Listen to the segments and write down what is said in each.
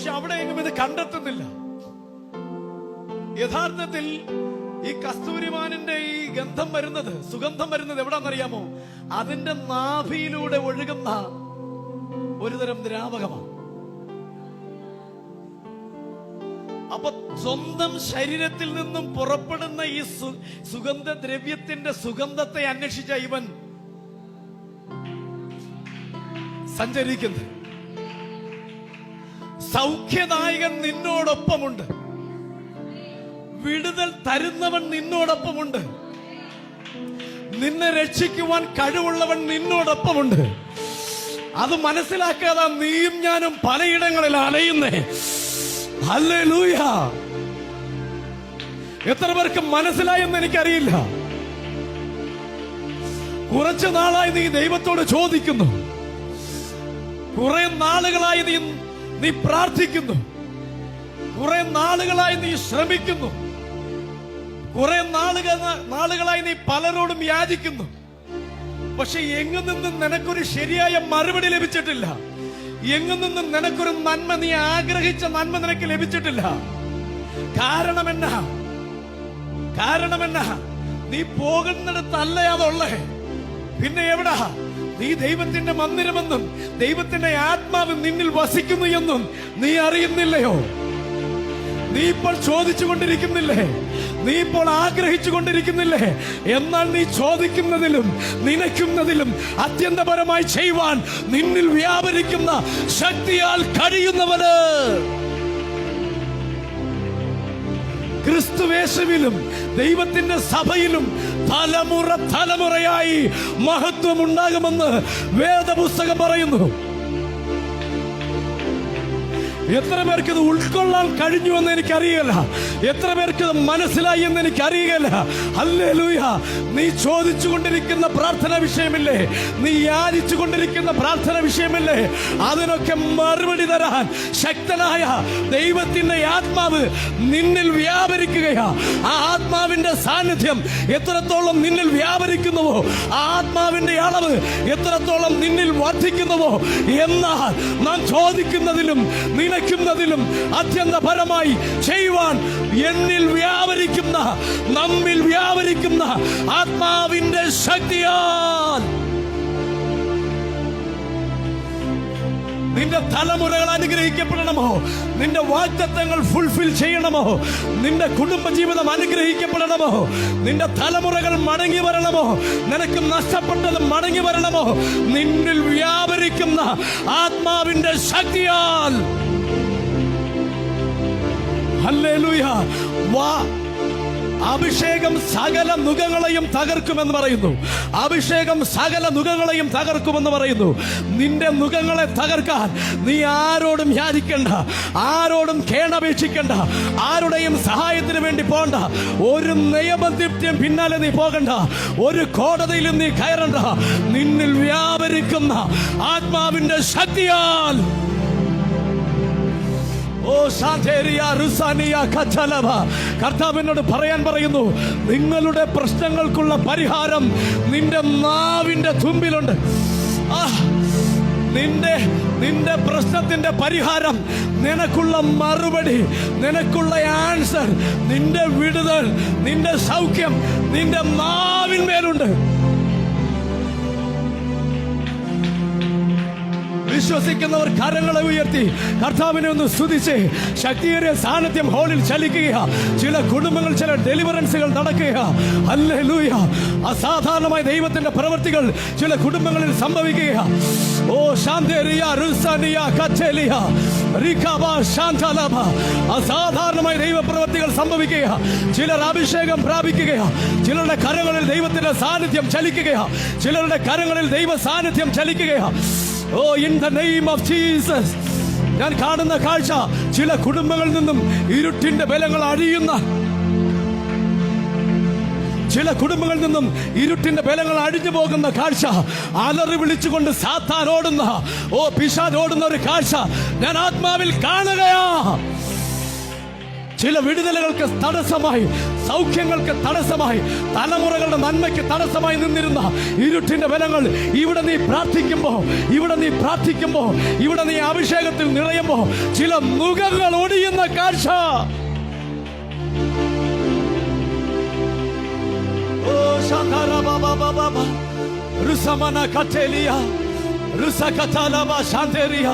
പക്ഷെ അവിടെയെങ്കിലും ഇത് കണ്ടെത്തുന്നില്ല. യഥാർത്ഥത്തിൽ ഈ കസ്തൂരിമാനിന്റെ ഈ ഗന്ധം വരുന്നത്, സുഗന്ധം വരുന്നത് എവിടാന്നറിയാമോ? അതിന്റെ നാഭിയിലൂടെ ഒഴുകുന്ന ഒരുതരം ദ്രാവകമാണ്. അപ്പൊ സ്വന്തം ശരീരത്തിൽ നിന്നും പുറപ്പെടുന്ന ഈ സുഗന്ധദ്രവ്യത്തിന്റെ സുഗന്ധത്തെ അന്വേഷിച്ച ഇവൻ സഞ്ചരിക്കുന്നത്. സൗഖ്യദായകൻ നിന്നോടൊപ്പമുണ്ട്, വിടുതൽ തരുന്നവൻ നിന്നോടൊപ്പമുണ്ട്, നിന്നെ രക്ഷിക്കുവാൻ കഴിവുള്ളവൻ നിന്നോടൊപ്പമുണ്ട്. അത് മനസ്സിലാക്കാതെ നീയും ഞാനും പലയിടങ്ങളിൽ അലയുന്നേ. ഹല്ലേലൂയ! എത്ര പേർക്ക് മനസ്സിലായെന്ന് എനിക്കറിയില്ല. കുറച്ചു നാളായി നീ ദൈവത്തോട് ചോദിക്കുന്നു, കുറെ നാളുകളായി നീ പ്രാർത്ഥിക്കുന്നു, കുറെ നാളുകളായി നീ ശ്രമിക്കുന്നു, കുറെ നാളുകളായി നീ പലരോടും യാചിക്കുന്നു. പക്ഷെ എങ്ങു നിന്നും നിനക്കൊരു ശരിയായ മറുപടി ലഭിച്ചിട്ടില്ല. എങ്ങു നിന്നും നിനക്കൊരു നന്മ, നീ ആഗ്രഹിച്ച നന്മ നിനക്ക് ലഭിച്ചിട്ടില്ല. കാരണമെന്നാ? നീ പോകുന്നിടത്തല്ല അതുള്ളേ. പിന്നെ എവിടാ? നീ ദൈവത്തിന്റെ മന്ദിരമെന്നും ദൈവത്തിന്റെ ആത്മാവ് നിന്നിൽ വസിക്കുന്നു എന്നും നീ അറിയുന്നില്ലയോ? നീ ഇപ്പോൾ ചോദിച്ചു കൊണ്ടിരിക്കുന്നില്ലേ? നീ ഇപ്പോൾ ആഗ്രഹിച്ചു കൊണ്ടിരിക്കുന്നില്ലേ? എന്നാൽ നീ ചോദിക്കുന്നതിലും നനയ്ക്കുന്നതിലും അത്യന്തപരമായി ചെയ്യുവാൻ നിന്നിൽ വ്യാപരിക്കുന്ന ശക്തിയാൽ കഴിയുന്നവന് ക്രിസ്തുവേശുവിലും ദൈവത്തിന്റെ സഭയിലും തലമുറയായി മഹത്വം ഉണ്ടാകുമെന്ന് വേദപുസ്തകം പറയുന്നു. എത്ര പേർക്ക് ഇത് ഉൾക്കൊള്ളാൻ കഴിഞ്ഞു എന്ന് എനിക്കറിയില്ല. എത്ര പേർക്ക് ഇത് മനസ്സിലായി എന്ന് എനിക്കറിയില്ല. ഹല്ലേലൂയ! നീ ചോദിച്ചു കൊണ്ടിരിക്കുന്ന പ്രാർത്ഥന വിഷയമില്ലേ? നീ യാചിച്ചു കൊണ്ടിരിക്കുന്ന പ്രാർത്ഥന വിഷയമില്ലേ? അതിനൊക്കെ മറുപടി തരാൻ ശക്തനായ ദൈവത്തിന്റെ ആത്മാവ് നിന്നിൽ വ്യാപരിക്കുകയാ. ആ ആത്മാവിന്റെ സാന്നിധ്യം എത്രത്തോളം നിന്നിൽ വ്യാപരിക്കുന്നുവോ, ആ ആത്മാവിന്റെ അളവ് എത്രത്തോളം നിന്നിൽ വർദ്ധിക്കുന്നുവോ, എന്നാൽ നാം ചോദിക്കുന്നതിലും നനയ്ക്കുന്നതിലും അത്യന്തപരമായി ചെയ്യുവാൻ എന്നിൽ വ്യാപരിക്കുന്ന, നമ്മിൽ വ്യാപരിക്കുന്ന ആത്മാവിന്റെ ശക്തിയാൽ നിന്റെ തലമുറകൾ അനുഗ്രഹിക്കപ്പെടണമോ? നിന്റെ വാഗ്ദത്തങ്ങൾ ഫുൾഫിൽ ചെയ്യണമോ? നിന്റെ കുടുംബജീവിതം അനുഗ്രഹിക്കപ്പെടണമോ? നിന്റെ തലമുറകൾ മടങ്ങി വരണമോ? നിനക്ക് നഷ്ടപ്പെട്ടത് മടങ്ങി വരണമോ? നിന്നിൽ വ്യാപരിക്കുന്ന ആത്മാവിന്റെ ശക്തിയാൽ. ഹല്ലേലൂയ! അഭിഷേകം സകല നുകങ്ങളെയും തകർക്കുമെന്ന് പറയുന്നു. അഭിഷേകം സകല നുകങ്ങളെയും തകർക്കുമെന്ന് പറയുന്നു. നിന്റെ നുകങ്ങളെ തകർക്കാൻ നീ ആരോടും യാചിക്കണ്ട, ആരോടും കേണപേക്ഷിക്കണ്ട, ആരുടെയും സഹായത്തിന് വേണ്ടി പോകണ്ട, ഒരു നിയമനിത്യം പിന്നാലെ നീ പോകണ്ട, ഒരു കോടതിയിലും നീ കയറണ്ട. നിന്നിൽ വ്യാപരിക്കുന്ന ആത്മാവിന്റെ ശക്തിയാൽ. ഓ കർത്താവിനോട് പറയാൻ പറയുന്നു, നിങ്ങളുടെ പ്രശ്നങ്ങൾക്കുള്ള പരിഹാരം നിന്റെ നാവിന്റെ തുമ്പിലുണ്ട്. നിന്റെ പ്രശ്നത്തിന്റെ പരിഹാരം, നിനക്കുള്ള മറുപടി, നിനക്കുള്ള ആൻസർ, നിന്റെ വിടുതൽ, നിന്റെ സൗഖ്യം നിന്റെ നാവിന്മേലുണ്ട്. വിശ്വസിക്കുന്നവർ കരങ്ങളെ ഉയർത്തി കർത്താവിനെ ഒന്ന് സ്തുതിച്ച് ശക്തിയേറിയ സാന്നിധ്യം ഹോളിൽ ചലിക്കുക. ചില കുടുംബങ്ങൾ, ചില ഡെലിവറൻസുകൾ നടക്കുക. ഹല്ലേലൂയ! അസാധാരണമായ ദൈവത്തിന്റെ പ്രവൃത്തികൾ ചില കുടുംബങ്ങളിൽ സംഭവിക്കുക. ഓ ശാന്തേരിയ റുസാനിയ കച്ചേലിയ റിഖബ ശാന്തലബ, അസാധാരണമായ ദൈവപ്രവൃത്തികൾ സംഭവിക്കുക. ചിലർ അഭിഷേകം പ്രാപിക്കുക. ചിലരുടെ കരങ്ങളിൽ ദൈവത്തിന്റെ സാന്നിധ്യം ചലിക്കുക. ചിലരുടെ കരങ്ങളിൽ ദൈവ സാന്നിധ്യം ചലിക്കുക. Oh in the name of Jesus. ഞാൻ കാണുന്ന കാഴ്ച, ചില കുടുംബങ്ങളിൽ നിന്നും ഇരുട്ടിന്റെ ബലങ്ങൾ അഴിയുന്ന, ചില കുടുംബങ്ങളിൽ നിന്നും ഇരുട്ടിന്റെ ബലങ്ങൾ അഴിഞ്ഞു പോകുന്ന കാഴ്ച, അലറി വിളിച്ചുകൊണ്ട് സാത്താൻ ഓടുന്ന, പിശാച് ഓടുന്ന ഒരു കാഴ്ച ഞാൻ ആത്മാവിൽ കാണുകയാ. ചില വിടുതലുകൾക്ക് തടസ്സമായി, സൗഖ്യങ്ങൾക്ക് തടസ്സമായി, തലമുറകളുടെ നന്മയ്ക്ക് തടസ്സമായി നിന്നിരുന്ന ഇരുട്ടിന്റെ ബലങ്ങൾ ഇവിടെ നീ പ്രാർത്ഥിക്കുമ്പോ, ഇവിടെ നീ പ്രാർത്ഥിക്കുമ്പോ, ഇവിടെ നീ അഭിഷേകത്തിൽ നിറയുമ്പോ ചില നുകങ്ങൾ ഒടിയുന്ന കാഴ്ച. ഓ ശാന്താരാ Baba Baba റുസമന കറ്റേലിയ റുസകതലബ ശാന്തേരിയ.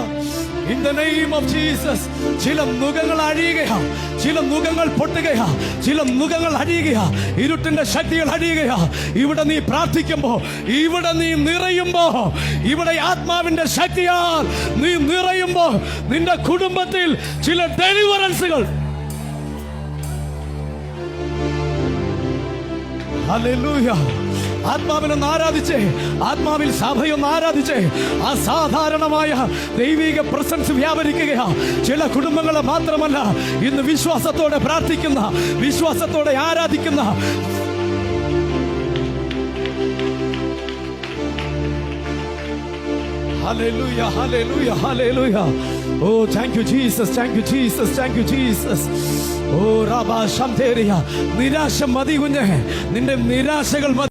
In the name of Jesus. ചില നുകങ്ങൾ അഴിയുകയാ, ചില നുകങ്ങൾ പൊട്ടുകയാ, ചില നുകങ്ങൾ അഴിയുകയാ, ഇരുട്ടിന്റെ ശക്തികൾ അഴിയുകയാ. ഇവിടെ നീ പ്രാർത്ഥിക്കുമ്പോ, ഇവിടെ നീ നിറയുമ്പോ, ഇവിടെ ആത്മാവിന്റെ ശക്തിയാൽ നീ നിറയുമ്പോ നിന്റെ കുടുംബത്തിൽ ചില ഡെലിവറൻസുകൾ. ഹല്ലേലൂയ. ആത്മാവിനൊന്ന് ആരാധിച്ചേ, ആത്മാവിൽ സഭയൊന്ന് ആരാധിച്ചേ. അസാധാരണമായ ദൈവിക പ്രസൻസ് വ്യാപരിക്കുകയാ. ചില കുടുംബങ്ങളെ മാത്രമല്ല, ഇന്ന് വിശ്വാസത്തോടെ പ്രാർത്ഥിക്കുന്ന, വിശ്വാസത്തോടെ ആരാധിക്കുന്ന. Hallelujah, hallelujah, hallelujah. Oh, thank you Jesus, thank you Jesus, thank you Jesus. Oh, Rabba Shanteria. നിരാശ മതി കുഞ്ഞേ, നിന്റെ നിരാശകൾ മതി.